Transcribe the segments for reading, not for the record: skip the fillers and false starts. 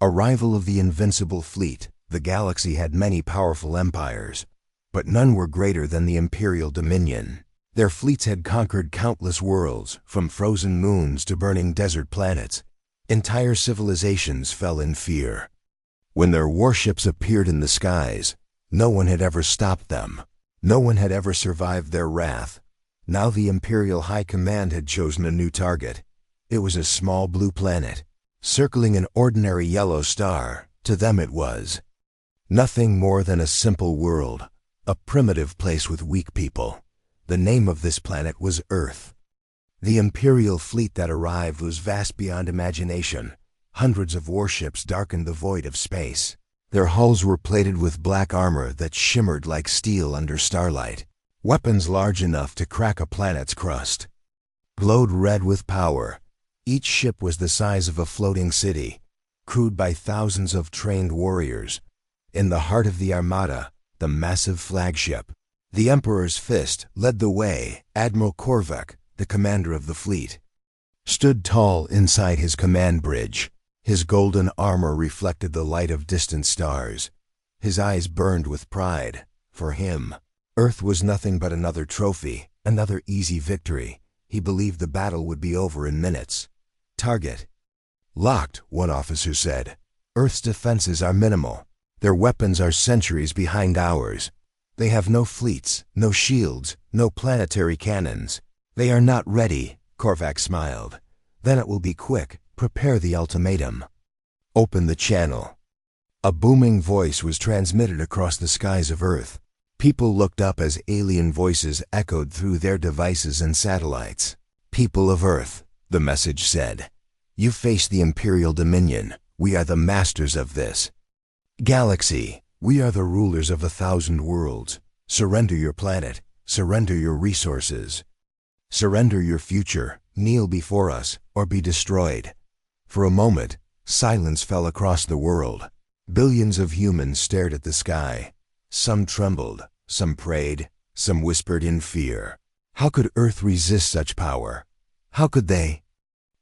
Arrival of the Invincible Fleet. The galaxy had many powerful empires, but none were greater than the Imperial Dominion. Their fleets had conquered countless worlds, from frozen moons to burning desert planets. Entire civilizations fell in fear. When their warships appeared in the skies, no one had ever stopped them. No one had ever survived their wrath. Now the Imperial High Command had chosen a new target. It was a small blue planet, circling an ordinary yellow star. To them it was nothing more than a simple world, a primitive place with weak people. The name of this planet was Earth. The Imperial fleet that arrived was vast beyond imagination. Hundreds of warships darkened the void of space. Their hulls were plated with black armor that shimmered like steel under starlight. Weapons large enough to crack a planet's crust glowed red with power. Each ship was the size of a floating city, crewed by thousands of trained warriors. In the heart of the armada, the massive flagship, the Emperor's Fist, led the way. Admiral Korvac, the commander of the fleet, stood tall inside his command bridge. His golden armor reflected the light of distant stars. His eyes burned with pride. For him, Earth was nothing but another trophy, another easy victory. He believed the battle would be over in minutes. Target locked, one officer said. Earth's defenses are minimal. Their weapons are centuries behind ours. They have no fleets, no shields, no planetary cannons. They are not ready, Korvac smiled. Then it will be quick. Prepare the ultimatum. Open the channel. A booming voice was transmitted across the skies of Earth. People looked up as alien voices echoed through their devices and satellites. People of Earth, the message said. You face the Imperial Dominion. We are the masters of this galaxy. We are the rulers of 1,000 worlds. Surrender your planet. Surrender your resources. Surrender your future. Kneel before us, or be destroyed. For a moment, silence fell across the world. Billions of humans stared at the sky. Some trembled, some prayed, some whispered in fear. How could Earth resist such power? How could they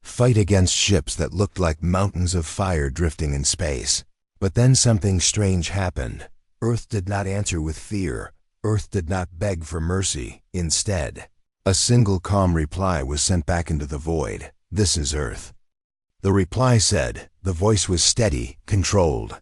fight against ships that looked like mountains of fire drifting in space? But then something strange happened. Earth did not answer with fear. Earth did not beg for mercy. Instead, a single calm reply was sent back into the void. This is Earth. The reply said, the voice was steady, controlled.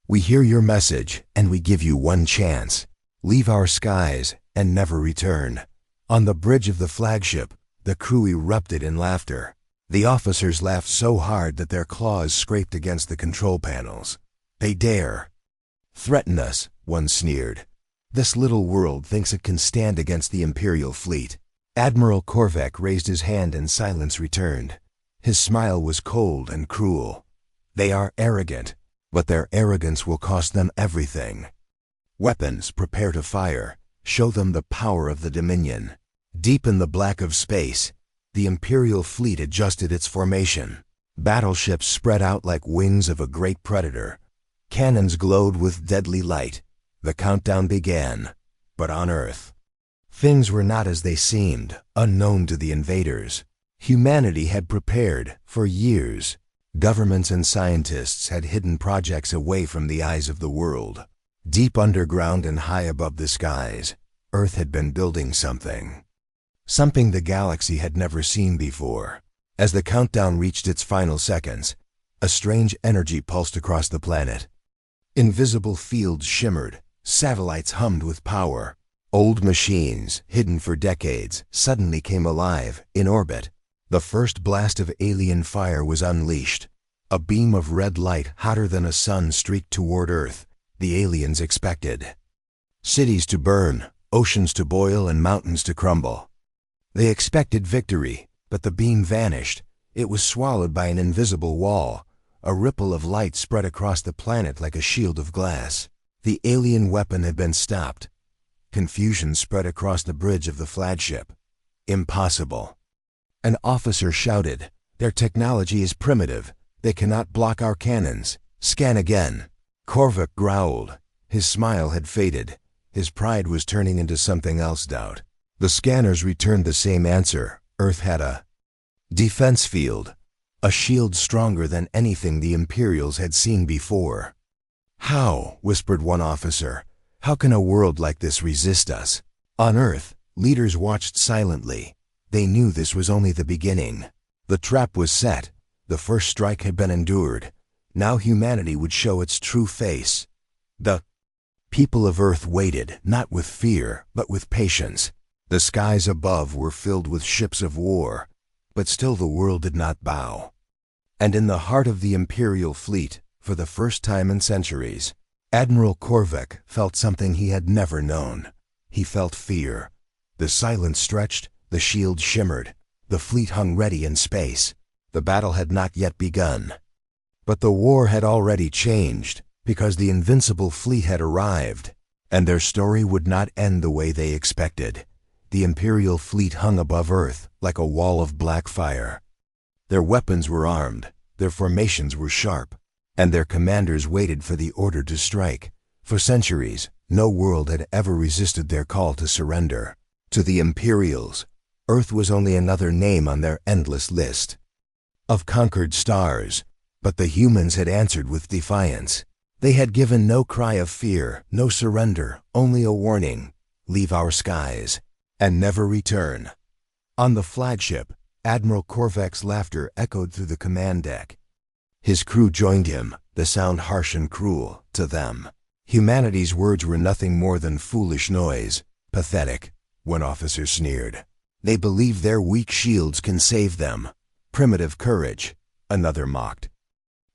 We hear your message, and we give you one chance. Leave our skies, and never return. On the bridge of the flagship, the crew erupted in laughter. The officers laughed so hard that their claws scraped against the control panels. They dare threaten us, one sneered. This little world thinks it can stand against the Imperial fleet. Admiral Korvac raised his hand and silence returned. His smile was cold and cruel. They are arrogant, but their arrogance will cost them everything. Weapons, prepare to fire. Show them the power of the Dominion. Deep in the black of space, the Imperial fleet adjusted its formation. Battleships spread out like wings of a great predator. Cannons glowed with deadly light. The countdown began. But on Earth, things were not as they seemed, unknown to the invaders. Humanity had prepared for years. Governments and scientists had hidden projects away from the eyes of the world. Deep underground and high above the skies, Earth had been building something. Something the galaxy had never seen before. As the countdown reached its final seconds, a strange energy pulsed across the planet. Invisible fields shimmered. Satellites hummed with power. Old machines, hidden for decades, suddenly came alive, in orbit. The first blast of alien fire was unleashed. A beam of red light, hotter than a sun, streaked toward Earth. The aliens expected cities to burn, oceans to boil, and mountains to crumble. They expected victory, but the beam vanished. It was swallowed by an invisible wall. A ripple of light spread across the planet like a shield of glass. The alien weapon had been stopped. Confusion spread across the bridge of the flagship. Impossible. An officer shouted, their technology is primitive. They cannot block our cannons. Scan again. Korvac growled. His smile had faded. His pride was turning into something else, doubt. The scanners returned the same answer. Earth had a defense field. a shield stronger than anything the Imperials had seen before. "How?" whispered one officer. "How can a world like this resist us?" On Earth, leaders watched silently. They knew this was only the beginning. The trap was set. The first strike had been endured. Now humanity would show its true face. The people of Earth waited, not with fear, but with patience. The skies above were filled with ships of war, but still the world did not bow. And in the heart of the Imperial Fleet, for the first time in centuries, Admiral Korvac felt something he had never known. He felt fear. The silence stretched, the shield shimmered, the fleet hung ready in space. The battle had not yet begun. But the war had already changed, because the invincible fleet had arrived, and their story would not end the way they expected. The Imperial fleet hung above Earth like a wall of black fire. Their weapons were armed, their formations were sharp, and their commanders waited for the order to strike. For centuries, no world had ever resisted their call to surrender. To the Imperials, Earth was only another name on their endless list of conquered stars, but the humans had answered with defiance. They had given no cry of fear, no surrender, only a warning: leave our skies, and never return. On the flagship, Admiral Korvac's laughter echoed through the command deck. His crew joined him, the sound harsh and cruel to them. Humanity's words were nothing more than foolish noise. Pathetic, one officer sneered. They believe their weak shields can save them. Primitive courage, another mocked.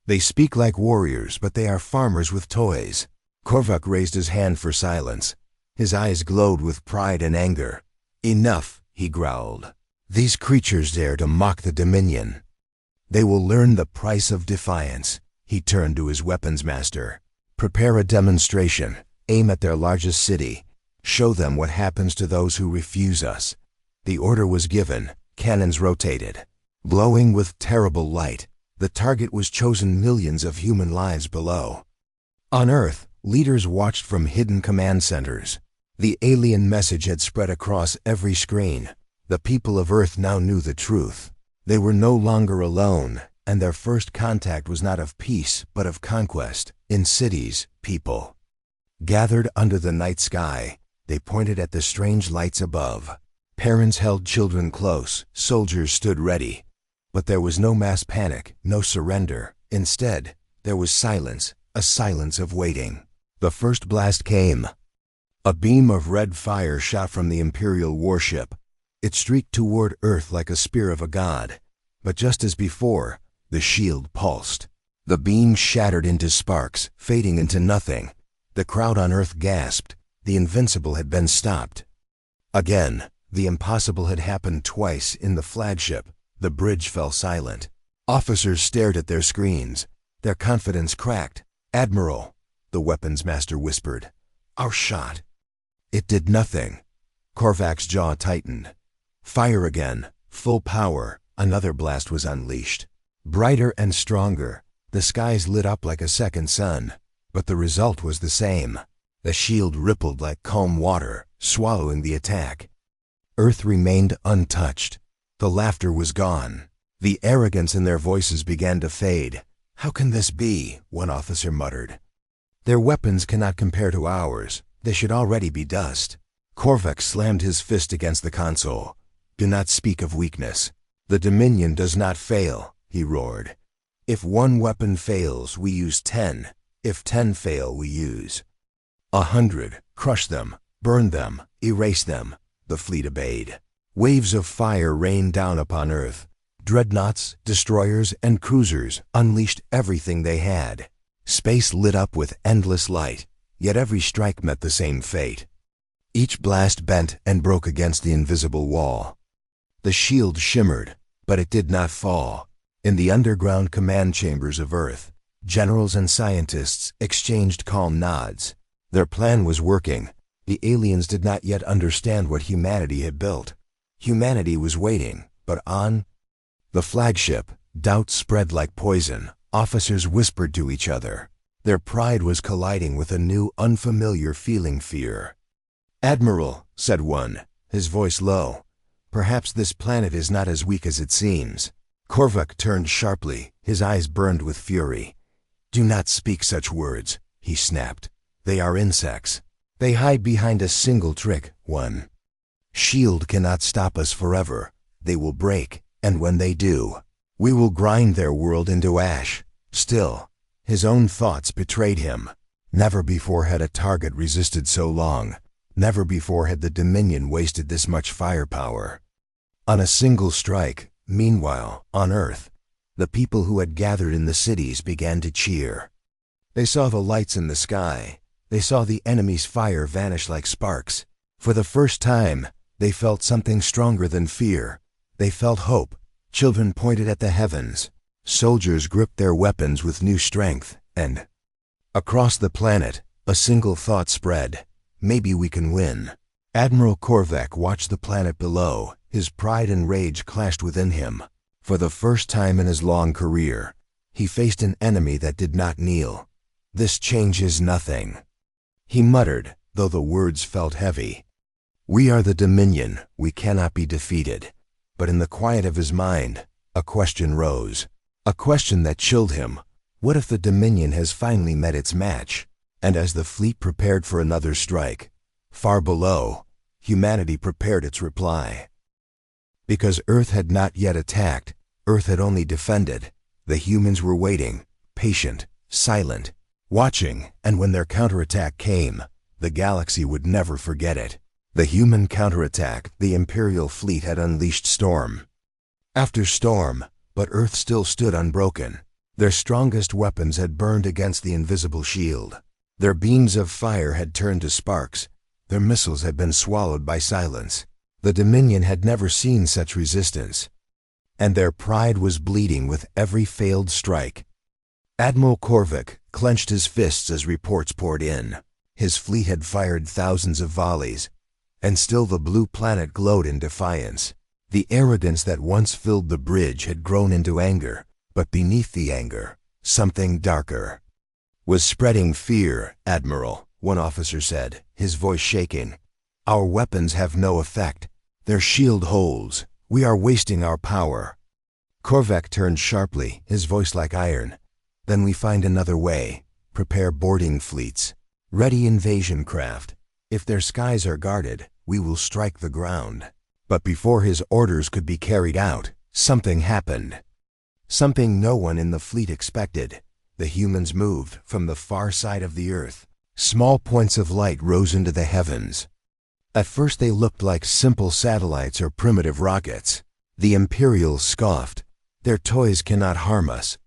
They speak like warriors, but they are farmers with toys. Korvac raised his hand for silence. His eyes glowed with pride and anger. Enough, he growled. These creatures dare to mock the Dominion. They will learn the price of defiance. He turned to his weapons master. Prepare a demonstration. Aim at their largest city. Show them what happens to those who refuse us. The order was given. Cannons rotated. Glowing with terrible light, the target was chosen millions of human lives below. On Earth, leaders watched from hidden command centers. The alien message had spread across every screen. The people of Earth now knew the truth. They were no longer alone, and their first contact was not of peace, but of conquest. In cities, people gathered under the night sky. They pointed at the strange lights above. Parents held children close. Soldiers stood ready. But there was no mass panic, no surrender. Instead, there was silence, a silence of waiting. The first blast came. A beam of red fire shot from the Imperial warship. It streaked toward Earth like a spear of a god. But just as before, the shield pulsed. The beam shattered into sparks, fading into nothing. The crowd on Earth gasped. The invincible had been stopped. Again, the impossible had happened twice in the flagship. The bridge fell silent. Officers stared at their screens. Their confidence cracked. "Admiral," the weapons master whispered. "Our shot." It did nothing. Korvac's jaw tightened. Fire again, full power. Another blast was unleashed. Brighter and stronger, the skies lit up like a second sun. But the result was the same. The shield rippled like calm water, swallowing the attack. Earth remained untouched. The laughter was gone. The arrogance in their voices began to fade. "How can this be?" one officer muttered. "Their weapons cannot compare to ours. They should already be dust." Korvac slammed his fist against the console. "Do not speak of weakness. The Dominion does not fail," he roared. "If one weapon fails, we use 10. If 10 fail, we use 100. Crush them, burn them, erase them." The fleet obeyed. Waves of fire rained down upon Earth. Dreadnoughts, destroyers, and cruisers unleashed everything they had. Space lit up with endless light, yet every strike met the same fate. Each blast bent and broke against the invisible wall. The shield shimmered, but it did not fall. In the underground command chambers of Earth, generals and scientists exchanged calm nods. Their plan was working. The aliens did not yet understand what humanity had built. Humanity was waiting, but on the flagship, doubt spread like poison. Officers whispered to each other. Their pride was colliding with a new, unfamiliar feeling: fear. "Admiral," said one, his voice low, "perhaps this planet is not as weak as it seems." Korvac turned sharply, his eyes burned with fury. "Do not speak such words," he snapped. "They are insects. They hide behind a single trick, one. Shield cannot stop us forever. They will break, and when they do, we will grind their world into ash." Still, his own thoughts betrayed him. Never before had a target resisted so long. Never before had the Dominion wasted this much firepower. On a single strike, meanwhile, on Earth, the people who had gathered in the cities began to cheer. They saw the lights in the sky. They saw the enemy's fire vanish like sparks. For the first time, they felt something stronger than fear. They felt hope. Children pointed at the heavens. Soldiers gripped their weapons with new strength, and across the planet, a single thought spread. Maybe we can win. Admiral Korvac watched the planet below. His pride and rage clashed within him. For the first time in his long career, he faced an enemy that did not kneel. "This changes nothing," he muttered, though the words felt heavy. "We are the Dominion. We cannot be defeated." But in the quiet of his mind, a question rose. A question that chilled him. What if the Dominion has finally met its match? And as the fleet prepared for another strike, far below, humanity prepared its reply. Because Earth had not yet attacked, Earth had only defended. The humans were waiting, patient, silent, watching, and when their counterattack came, the galaxy would never forget it. The human counterattack, the Imperial Fleet had unleashed storm after storm, but Earth still stood unbroken. Their strongest weapons had burned against the invisible shield. Their beams of fire had turned to sparks. Their missiles had been swallowed by silence. The Dominion had never seen such resistance, and their pride was bleeding with every failed strike. Admiral Korvac clenched his fists as reports poured in. His fleet had fired thousands of volleys, and still the blue planet glowed in defiance. The arrogance that once filled the bridge had grown into anger, but beneath the anger, something darker was spreading. "Fear, Admiral," one officer said, his voice shaking. "Our weapons have no effect. Their shield holds. We are wasting our power." Korvac turned sharply, his voice like iron. "Then we find another way. Prepare boarding fleets. Ready invasion craft. If their skies are guarded, we will strike the ground." But before his orders could be carried out, something happened. Something no one in the fleet expected. The humans moved from the far side of the Earth. Small points of light rose into the heavens. At first they looked like simple satellites or primitive rockets. The Imperials scoffed. "Their toys cannot harm us,"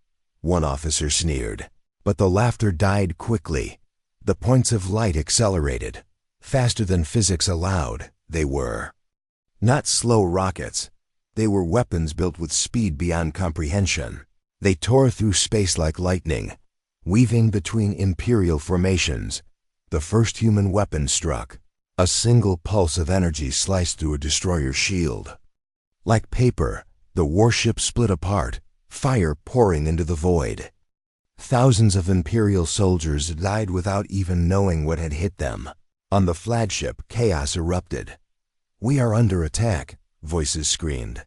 one officer sneered. But the laughter died quickly. The points of light accelerated. Faster than physics allowed, they were. Not slow rockets. They were weapons built with speed beyond comprehension. They tore through space like lightning, weaving between Imperial formations. The first human weapon struck. A single pulse of energy sliced through a destroyer's shield. Like paper, the warship split apart, fire pouring into the void. Thousands of Imperial soldiers died without even knowing what had hit them. On the flagship, chaos erupted. "We are under attack," voices screamed.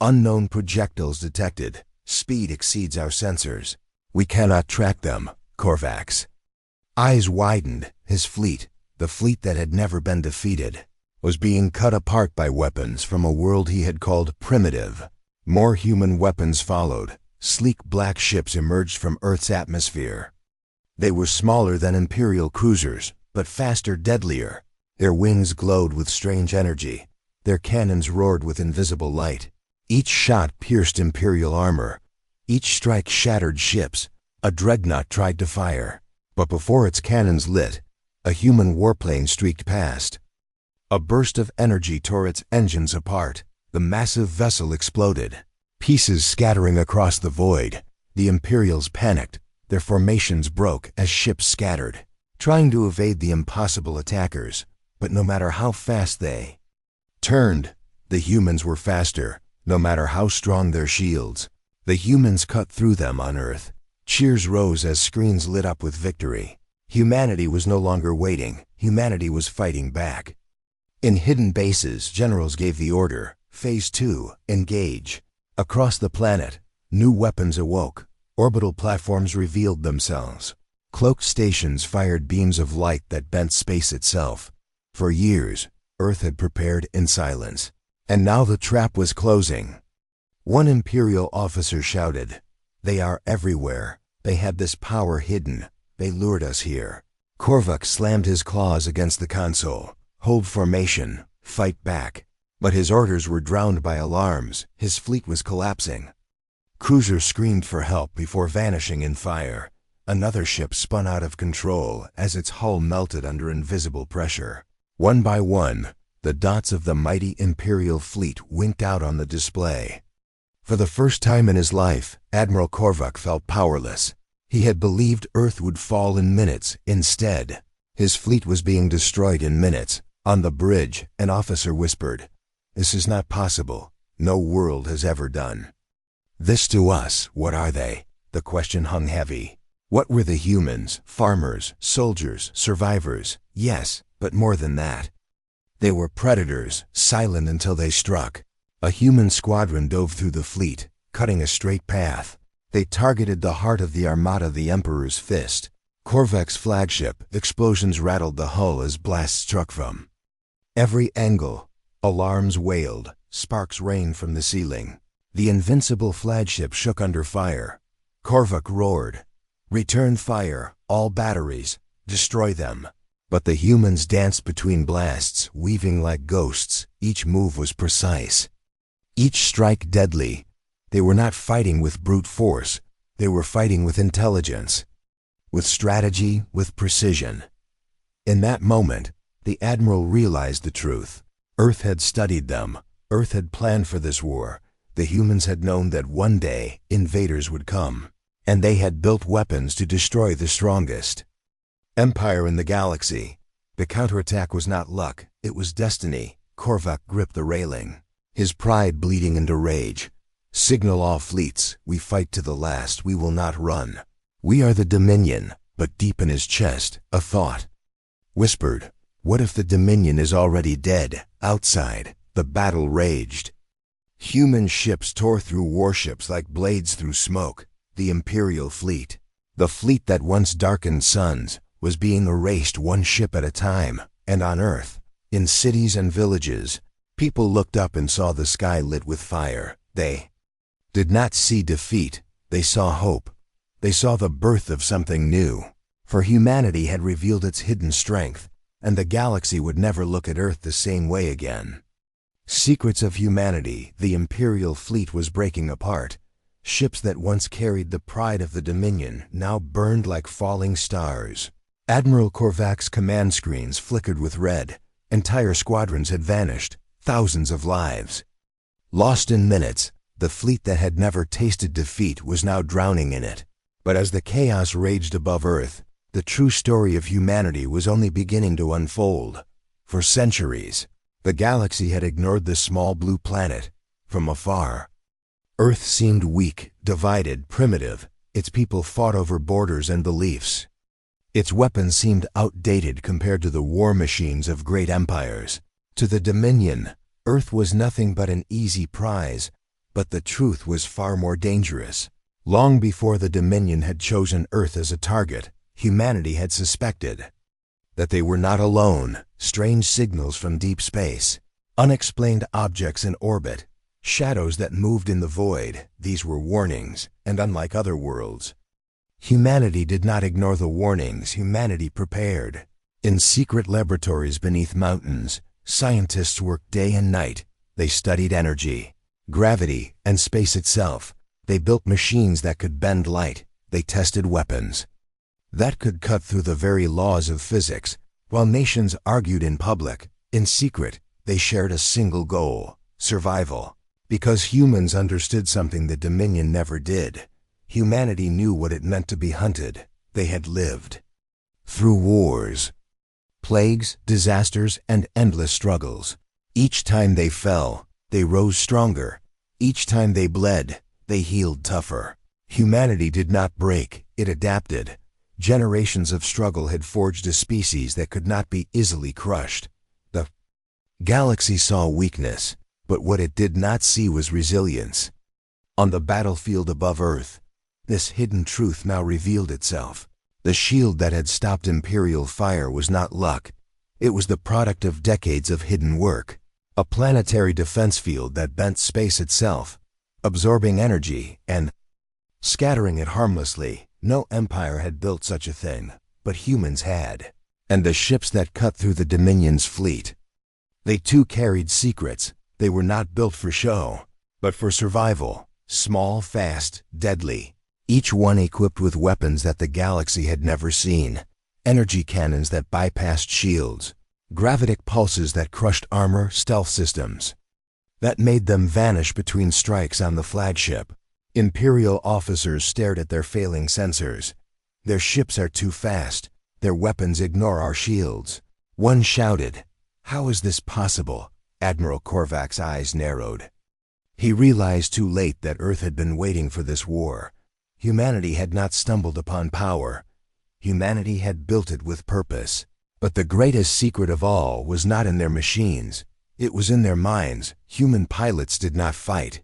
"Unknown projectiles detected. Speed exceeds our sensors. We cannot track them." Korvac's eyes widened. His fleet, the fleet that had never been defeated, was being cut apart by weapons from a world he had called primitive. More human weapons followed. Sleek black ships emerged from Earth's atmosphere. They were smaller than Imperial cruisers, but faster, deadlier. Their wings glowed with strange energy. Their cannons roared with invisible light. Each shot pierced Imperial armor. Each strike shattered ships. A dreadnought tried to fire, but before its cannons lit, a human warplane streaked past. A burst of energy tore its engines apart. The massive vessel exploded, pieces scattering across the void. The Imperials panicked. Their formations broke as ships scattered, trying to evade the impossible attackers. But no matter how fast they turned, the humans were faster. No matter how strong their shields, the humans cut through them on Earth. Cheers rose as screens lit up with victory. Humanity was no longer waiting. Humanity was fighting back. In hidden bases, generals gave the order, Phase 2, engage. Across the planet, new weapons awoke. Orbital platforms revealed themselves. Cloaked stations fired beams of light that bent space itself. For years, Earth had prepared in silence. And now the trap was closing. One Imperial officer shouted, "They are everywhere. They had this power hidden. They lured us here." Korvac slammed his claws against the console. "Hold formation. Fight back." But his orders were drowned by alarms. His fleet was collapsing. Cruisers screamed for help before vanishing in fire. Another ship spun out of control as its hull melted under invisible pressure. One by one, the dots of the mighty Imperial Fleet winked out on the display. For the first time in his life, Admiral Korvac felt powerless. He had believed Earth would fall in minutes. Instead, his fleet was being destroyed in minutes. On the bridge, an officer whispered, "This is not possible. No world has ever done." This to us, what are they? The question hung heavy. What were the humans, farmers, soldiers, survivors? Yes, but more than that. They were predators, silent until they struck. A human squadron dove through the fleet, cutting a straight path. They targeted the heart of the armada, the Emperor's fist. Korvac's flagship, explosions rattled the hull as blasts struck from every angle. Alarms wailed, sparks rained from the ceiling. The invincible flagship shook under fire. Korvac roared, "Return fire, all batteries, destroy them." But the humans danced between blasts, weaving like ghosts. Each move was precise, each strike deadly. They were not fighting with brute force. They were fighting with intelligence, with strategy, with precision. In that moment, the Admiral realized the truth. Earth had studied them. Earth had planned for this war. The humans had known that one day invaders would come, and they had built weapons to destroy the strongest. Empire in the galaxy. The counterattack was not luck, it was destiny. Korvac gripped the railing, his pride bleeding into rage. "Signal all fleets. We fight to the last. We will not run. We are the Dominion." But deep in his chest, a thought whispered, "What if the Dominion is already dead?" Outside, the battle raged. Human ships tore through warships like blades through smoke. The Imperial Fleet, the fleet that once darkened suns, was being erased one ship at a time. And on Earth, in cities and villages, people looked up and saw the sky lit with fire. They did not see defeat. They saw hope. They saw the birth of something new. For humanity had revealed its hidden strength, and the galaxy would never look at Earth the same way again. Secrets of humanity. The Imperial Fleet was breaking apart. Ships that once carried the pride of the Dominion now burned like falling stars. Admiral Korvac's command screens flickered with red. Entire squadrons had vanished. Thousands of lives lost in minutes. The fleet that had never tasted defeat was now drowning in it. But as the chaos raged above Earth, the true story of humanity was only beginning to unfold. For centuries, the galaxy had ignored the small blue planet. From afar, Earth seemed weak, divided, primitive. Its people fought over borders and beliefs. Its weapons seemed outdated compared to the war machines of great empires. To the Dominion, Earth was nothing but an easy prize, but the truth was far more dangerous. Long before the Dominion had chosen Earth as a target, humanity had suspected that they were not alone. Strange signals from deep space, unexplained objects in orbit, shadows that moved in the void. These were warnings, and unlike other worlds, humanity did not ignore the warnings. Humanity prepared. In secret laboratories beneath mountains, scientists worked day and night. They studied energy, gravity, and space itself. They built machines that could bend light. They tested weapons that could cut through the very laws of physics. While nations argued in public, in secret, they shared a single goal: survival. Because humans understood something the Dominion never did. Humanity knew what it meant to be hunted. They had lived through wars, plagues, disasters, and endless struggles. Each time they fell, they rose stronger. Each time they bled, they healed tougher. Humanity did not break, it adapted. Generations of struggle had forged a species that could not be easily crushed. The galaxy saw weakness, but what it did not see was resilience. On the battlefield above Earth, this hidden truth now revealed itself. The shield that had stopped Imperial fire was not luck. It was the product of decades of hidden work. A planetary defense field that bent space itself, absorbing energy and scattering it harmlessly. No empire had built such a thing, but humans had. And the ships that cut through the Dominion's fleet, they too carried secrets. They were not built for show, but for survival. Small, fast, deadly. Each one equipped with weapons that the galaxy had never seen. Energy cannons that bypassed shields. Gravitic pulses that crushed armor, stealth systems that made them vanish between strikes on the flagship. Imperial officers stared at their failing sensors. Their ships are too fast. Their weapons ignore our shields. One shouted, "How is this possible?" Admiral Korvac's eyes narrowed. He realized too late that Earth had been waiting for this war. Humanity had not stumbled upon power. Humanity had built it with purpose. But the greatest secret of all was not in their machines. It was in their minds. Human pilots did not fight.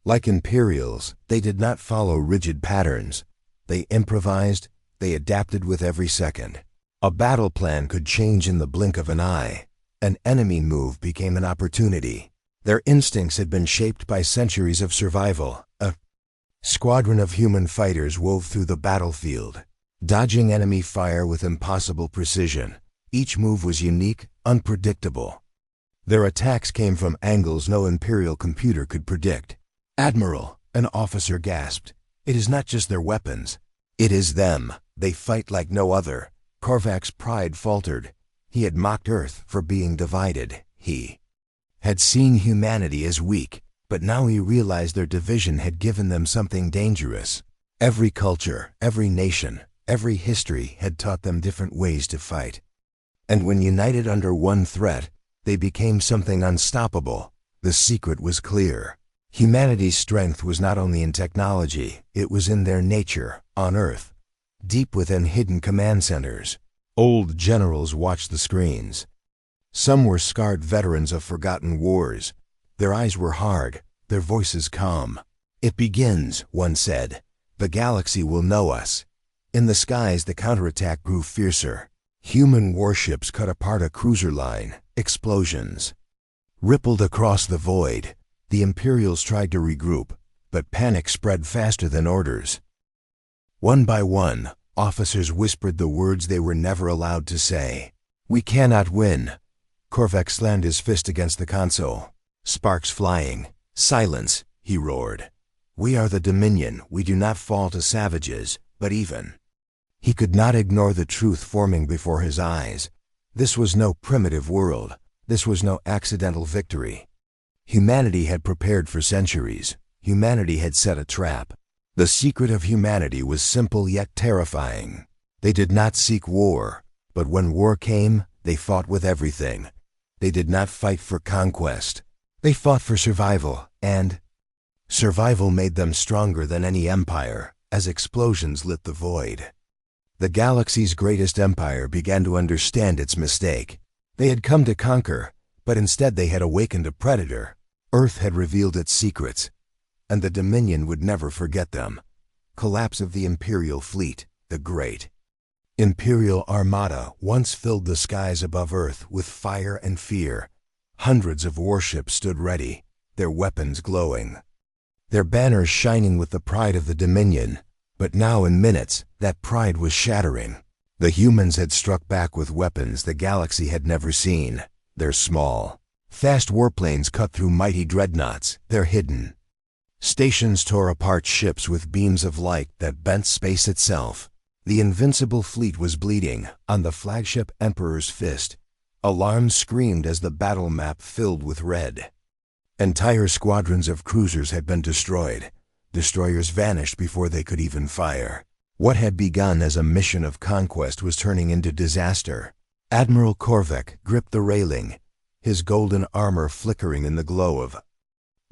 Like Imperials, they did not follow rigid patterns. They improvised. They adapted with every second. A battle plan could change in the blink of an eye. An enemy move became an opportunity. Their instincts had been shaped by centuries of survival. A squadron of human fighters wove through the battlefield, dodging enemy fire with impossible precision. Each move was unique, unpredictable. Their attacks came from angles no Imperial computer could predict. "Admiral," an officer gasped, "it is not just their weapons. It is them. They fight like no other." Korvac's pride faltered. He had mocked Earth for being divided. He had seen humanity as weak, but now he realized their division had given them something dangerous. Every culture, every nation, every history had taught them different ways to fight. And when united under one threat, they became something unstoppable. The secret was clear. Humanity's strength was not only in technology, it was in their nature, on Earth, deep within hidden command centers. Old generals watched the screens. Some were scarred veterans of forgotten wars. Their eyes were hard, their voices calm. "It begins," one said. "The galaxy will know us." In the skies, the counterattack grew fiercer. Human warships cut apart a cruiser line. Explosions rippled across the void. The Imperials tried to regroup, but panic spread faster than orders. One by one, officers whispered the words they were never allowed to say. "We cannot win." Korvac slammed his fist against the console. Sparks flying. "Silence," he roared. "We are the Dominion. We do not fall to savages, but even." He could not ignore the truth forming before his eyes. This was no primitive world. This was no accidental victory. Humanity had prepared for centuries. Humanity had set a trap. The secret of humanity was simple yet terrifying. They did not seek war, but when war came, they fought with everything. They did not fight for conquest. They fought for survival, and survival made them stronger than any empire, as explosions lit the void. The galaxy's greatest empire began to understand its mistake. They had come to conquer, but instead they had awakened a predator. Earth had revealed its secrets, and the Dominion would never forget them. Collapse of the Imperial Fleet, the Great Imperial Armada once filled the skies above Earth with fire and fear. Hundreds of warships stood ready, their weapons glowing, their banners shining with the pride of the Dominion. But now in minutes, that pride was shattering. The humans had struck back with weapons the galaxy had never seen. Their small, fast warplanes cut through mighty dreadnoughts, their hidden stations tore apart ships with beams of light that bent space itself. The invincible fleet was bleeding on the flagship Emperor's fist. Alarms screamed as the battle map filled with red. Entire squadrons of cruisers had been destroyed. Destroyers vanished before they could even fire. What had begun as a mission of conquest was turning into disaster. Admiral Korvac gripped the railing, his golden armor flickering in the glow of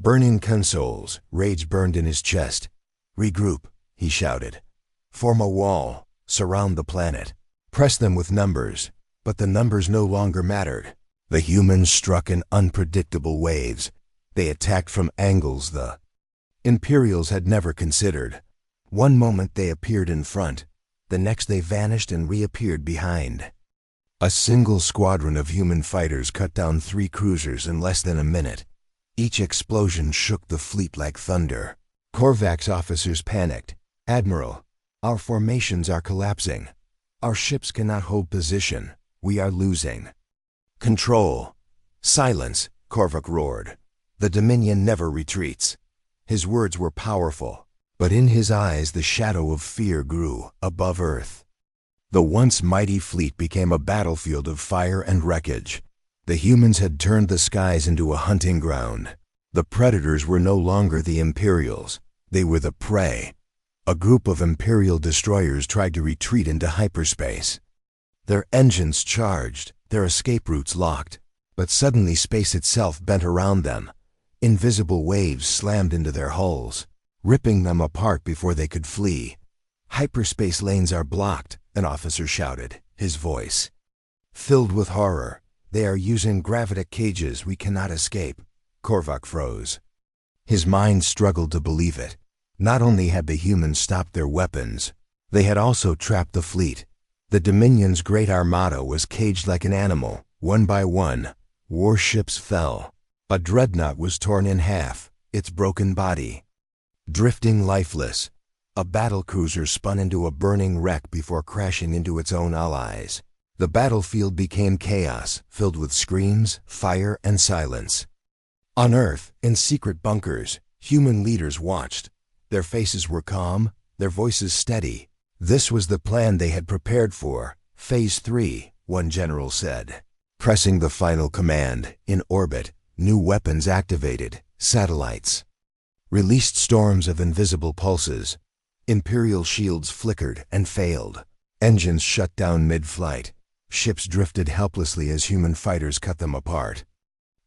burning consoles. Rage burned in his chest. "Regroup," he shouted. "Form a wall. Surround the planet. Press them with numbers." But the numbers no longer mattered. The humans struck in unpredictable waves. They attacked from angles the Imperials had never considered. One moment they appeared in front, the next they vanished and reappeared behind. A single squadron of human fighters cut down 3 cruisers in less than a minute. Each explosion shook the fleet like thunder. Korvac's officers panicked. "Admiral, our formations are collapsing. Our ships cannot hold position. We are losing." "Control! Silence!" Korvac roared. "The Dominion never retreats." His words were powerful, but in his eyes the shadow of fear grew above Earth. The once mighty fleet became a battlefield of fire and wreckage. The humans had turned the skies into a hunting ground. The predators were no longer the Imperials. They were the prey. A group of Imperial destroyers tried to retreat into hyperspace. Their engines charged, their escape routes locked, but suddenly space itself bent around them. Invisible waves slammed into their hulls, ripping them apart before they could flee. "Hyperspace lanes are blocked," an officer shouted, his voice filled with horror. "They are using gravitic cages. We cannot escape." Korvac froze. His mind struggled to believe it. Not only had the humans stopped their weapons, they had also trapped the fleet. The Dominion's great armada was caged like an animal. One by one, warships fell. A dreadnought was torn in half, its broken body drifting lifeless. A battlecruiser spun into a burning wreck before crashing into its own allies. The battlefield became chaos, filled with screams, fire, and silence. On Earth, in secret bunkers, human leaders watched. Their faces were calm, their voices steady. This was the plan they had prepared for. Phase 3, one general said. Pressing the final command, in orbit, new weapons activated, satellites released storms of invisible pulses. Imperial shields flickered and failed. Engines shut down mid-flight. Ships drifted helplessly as human fighters cut them apart.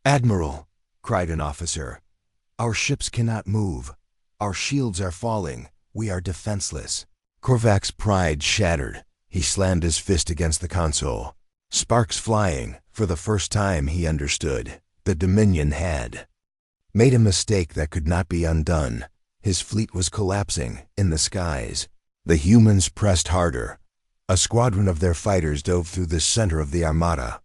"Admiral," cried an officer, "our ships cannot move. Our shields are falling. We are defenseless." Korvac's pride shattered. He slammed his fist against the console. Sparks flying. For the first time he understood. The Dominion had made a mistake that could not be undone. His fleet was collapsing in the skies. The humans pressed harder. A squadron of their fighters dove through the center of the armada,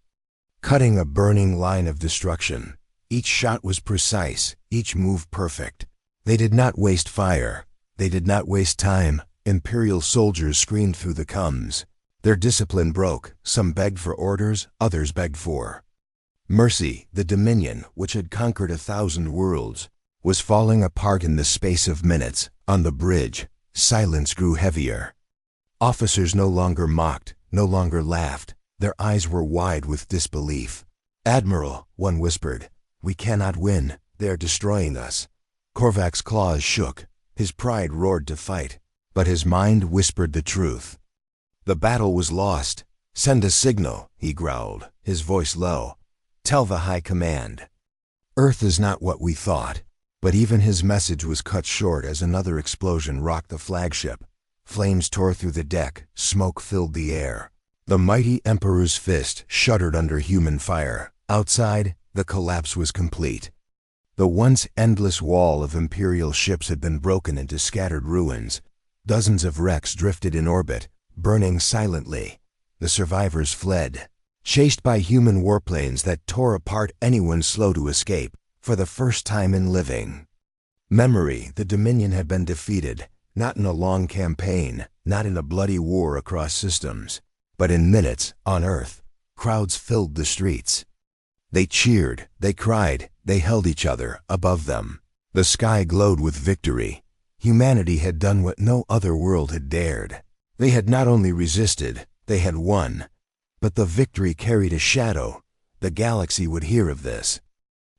cutting a burning line of destruction. Each shot was precise, each move perfect. They did not waste fire. They did not waste time. Imperial soldiers screamed through the coms. Their discipline broke. Some begged for orders, others begged for mercy. The Dominion, which had conquered 1,000 worlds, was falling apart in the space of minutes. On the bridge, silence grew heavier. Officers no longer mocked, no longer laughed. Their eyes were wide with disbelief. "Admiral," one whispered, "we cannot win. They are destroying us." Korvac's claws shook. His pride roared to fight, but his mind whispered the truth. The battle was lost. "Send a signal," he growled, his voice low. "Tell the High Command. Earth is not what we thought." But even his message was cut short as another explosion rocked the flagship. Flames tore through the deck, smoke filled the air. The mighty Emperor's fist shuddered under human fire. Outside, the collapse was complete. The once endless wall of Imperial ships had been broken into scattered ruins. Dozens of wrecks drifted in orbit, burning silently. The survivors fled, chased by human warplanes that tore apart anyone slow to escape. For the first time in living memory, the Dominion had been defeated, not in a long campaign, not in a bloody war across systems, but in minutes on Earth. Crowds filled the streets. They cheered, they cried, they held each other above them. The sky glowed with victory. Humanity had done what no other world had dared. They had not only resisted, they had won. But the victory carried a shadow. The galaxy would hear of this.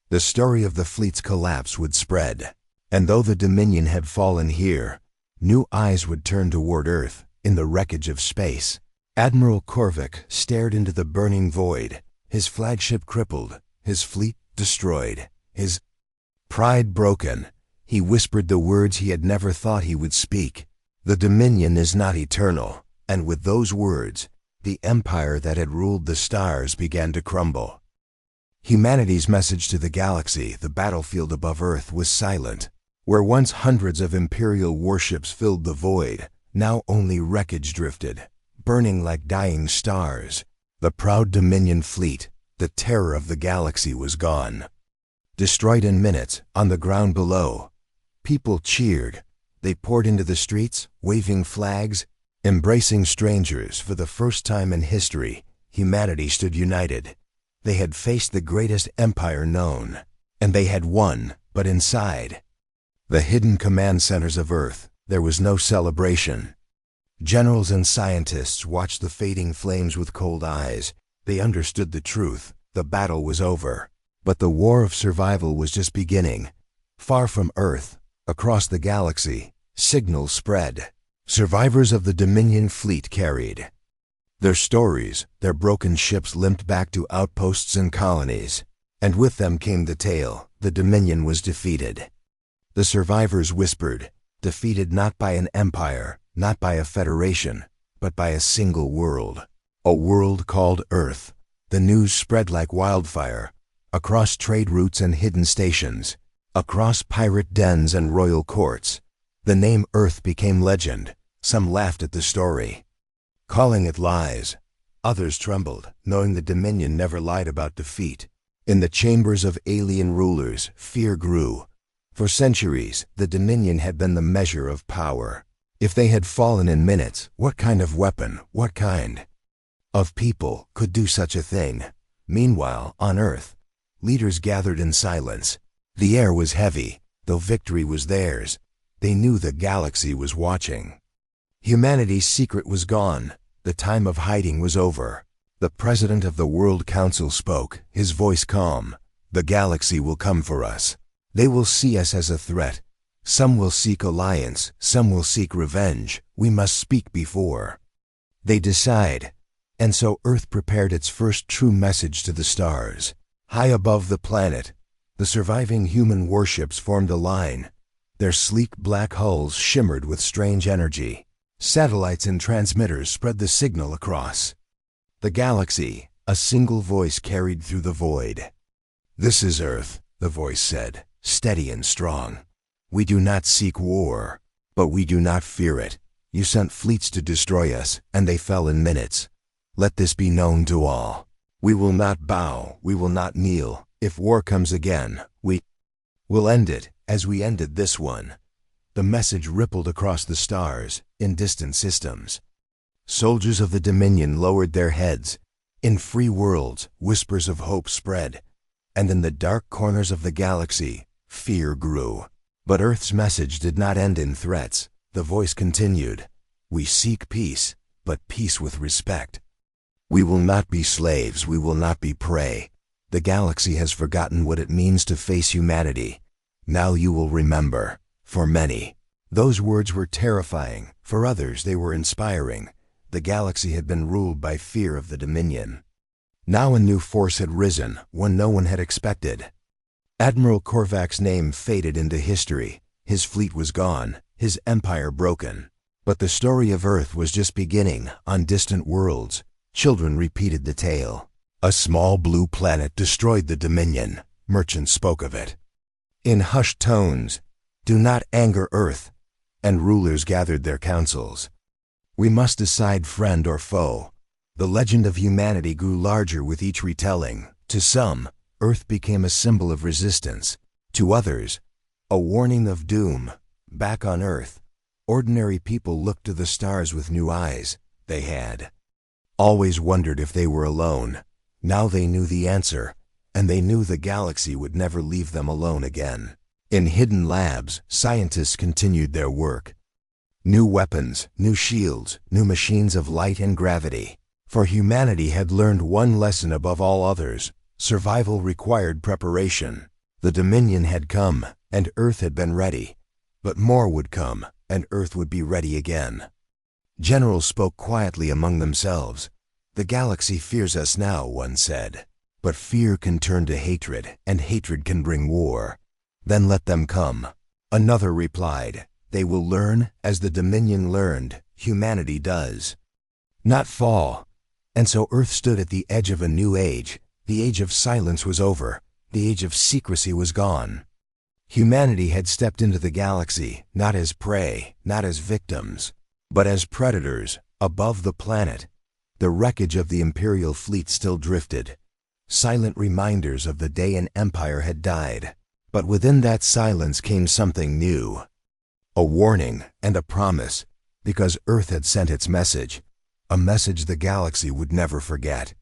The story of the fleet's collapse would spread. And though the Dominion had fallen here, new eyes would turn toward Earth, in the wreckage of space. Admiral Korvac stared into the burning void, his flagship crippled, his fleet destroyed, his pride broken. He whispered the words he had never thought he would speak. "The Dominion is not eternal." And with those words, the empire that had ruled the stars began to crumble. Humanity's message to the galaxy, the battlefield above Earth, was silent. Where once hundreds of Imperial warships filled the void, now only wreckage drifted, burning like dying stars. The proud Dominion fleet, the terror of the galaxy, was gone. Destroyed in minutes, on the ground below. People cheered. They poured into the streets, waving flags, embracing strangers. For the first time in history, humanity stood united. They had faced the greatest empire known, and they had won, but inside the hidden command centers of Earth, there was no celebration. Generals and scientists watched the fading flames with cold eyes. They understood the truth. The battle was over. But the war of survival was just beginning. Far from Earth, across the galaxy, signals spread. Survivors of the Dominion fleet carried their stories. Their broken ships limped back to outposts and colonies. And with them came the tale: the Dominion was defeated. The survivors whispered, defeated not by an empire, not by a federation, but by a single world. A world called Earth. The news spread like wildfire, across trade routes and hidden stations, across pirate dens and royal courts. The name Earth became legend. Some laughed at the story, calling it lies. Others trembled, knowing the Dominion never lied about defeat. In the chambers of alien rulers, fear grew. For centuries, the Dominion had been the measure of power. If they had fallen in minutes, what kind of weapon, what kind of people could do such a thing? Meanwhile, on Earth, leaders gathered in silence. The air was heavy, though victory was theirs. They knew the galaxy was watching. Humanity's secret was gone. The time of hiding was over. The president of the World Council spoke, his voice calm. The galaxy will come for us. They will see us as a threat. Some will seek alliance, some will seek revenge. We must speak before they decide. And so Earth prepared its first true message to the stars. High above the planet, the surviving human warships formed a line. Their sleek black hulls shimmered with strange energy. Satellites and transmitters spread the signal across the galaxy. A single voice carried through the void. "This is Earth," the voice said, steady and strong. "We do not seek war, but we do not fear it. You sent fleets to destroy us, and they fell in minutes. Let this be known to all. We will not bow, we will not kneel. If war comes again, we will end it, as we ended this one." The message rippled across the stars, in distant systems. Soldiers of the Dominion lowered their heads. In free worlds, whispers of hope spread. And in the dark corners of the galaxy, fear grew. But Earth's message did not end in threats. The voice continued. "We seek peace, but peace with respect. We will not be slaves, we will not be prey. The galaxy has forgotten what it means to face humanity. Now you will remember." For many, those words were terrifying. For others, they were inspiring. The galaxy had been ruled by fear of the Dominion. Now a new force had risen, one no one had expected. Admiral Korvac's name faded into history. His fleet was gone, his empire broken. But the story of Earth was just beginning. On distant worlds, children repeated the tale. A small blue planet destroyed the Dominion. Merchants spoke of it in hushed tones. "Do not anger Earth," and rulers gathered their councils. "We must decide friend or foe." The legend of humanity grew larger with each retelling. To some, Earth became a symbol of resistance. To others, a warning of doom. Back on Earth, ordinary people looked to the stars with new eyes. They had always wondered if they were alone. Now they knew the answer, and they knew the galaxy would never leave them alone again. In hidden labs, scientists continued their work. New weapons, new shields, new machines of light and gravity. For humanity had learned one lesson above all others: survival required preparation. The Dominion had come, and Earth had been ready. But more would come, and Earth would be ready again. Generals spoke quietly among themselves. "The galaxy fears us now," one said. "But fear can turn to hatred, and hatred can bring war. Then let them come." Another replied, "They will learn as the Dominion learned. Humanity does not fall." And so Earth stood at the edge of a new age. The age of silence was over. The age of secrecy was gone. Humanity had stepped into the galaxy, not as prey, not as victims, but as predators, above the planet. The wreckage of the Imperial fleet still drifted, silent reminders of the day an empire had died. But within that silence came something new. A warning and a promise, because Earth had sent its message, a message the galaxy would never forget.